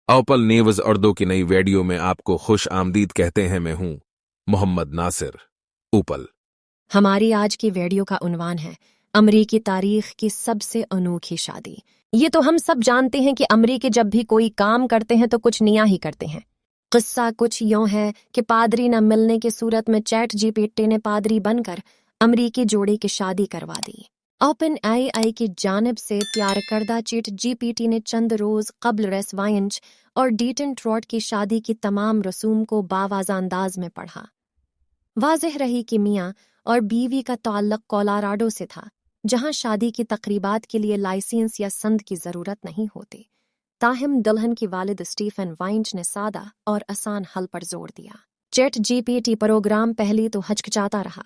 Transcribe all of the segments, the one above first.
Opal news Urdu کی نئی video میں آپ کو خوش آمدید کہتے ہیں۔ میں ہوں محمد ناصر اوپل۔ ہماری آج کی ویڈیو کا عنوان ہے امریکی تاریخ کی سب سے انوکھی شادی۔ یہ تو ہم سب جانتے ہیں کہ امریکی جب بھی کوئی کام کرتے ہیں تو کچھ نیا ہی کرتے ہیں۔ قصہ کچھ یوں ہے کہ پادری نہ ملنے کی صورت میں چیٹ جی پی ٹی نے پادری بن کر امریکی جوڑے کی شادی کروا دی۔ اوپن آئی کی جانب سے تیار کردہ چیٹ جی پی ٹی نے چند روز قبل ریس وائنچ اور ڈیٹن ٹروٹ کی شادی کی تمام رسوم کو باواضح انداز میں پڑھا۔ واضح رہی کہ میاں اور بیوی کا تعلق کولاراڈو سے تھا، جہاں شادی کی تقریبات کے لیے لائسنس یا سند کی ضرورت نہیں ہوتی۔ تاہم دلہن کی والد اسٹیفن وائنچ نے سادہ اور آسان حل پر زور دیا۔ Chat G P T program پہلی تو ہچکچاتا رہا۔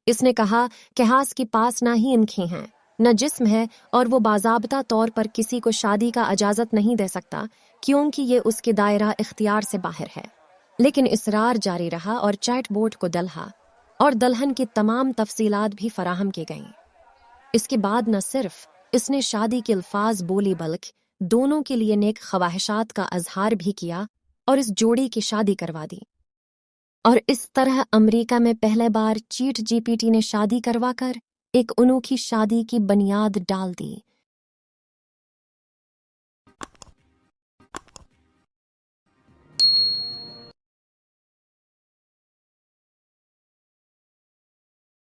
اس نے کہا کہ ہاس کے پاس نہ ہی انکھیں ہیں، نہ جسم ہے، اور وہ باضابطہ طور پر کسی کو شادی کا اجازت نہیں دے سکتا کیونکہ یہ اس کے دائرہ اختیار سے باہر ہے۔ لیکن اصرار جاری رہا اور چیٹ بوٹ کو دلہا اور دلہن کی تمام تفصیلات بھی فراہم کی گئیں۔ اس کے بعد نہ صرف اس نے شادی کے الفاظ بولی بلکہ دونوں کے لیے نیک خواہشات کا اظہار بھی کیا اور اس جوڑی کی شادی کروا دی۔ اور اس طرح امریکہ میں پہلے بار چیٹ جی پی ٹی نے شادی کروا کر ایک انوکھی شادی کی بنیاد ڈال دی۔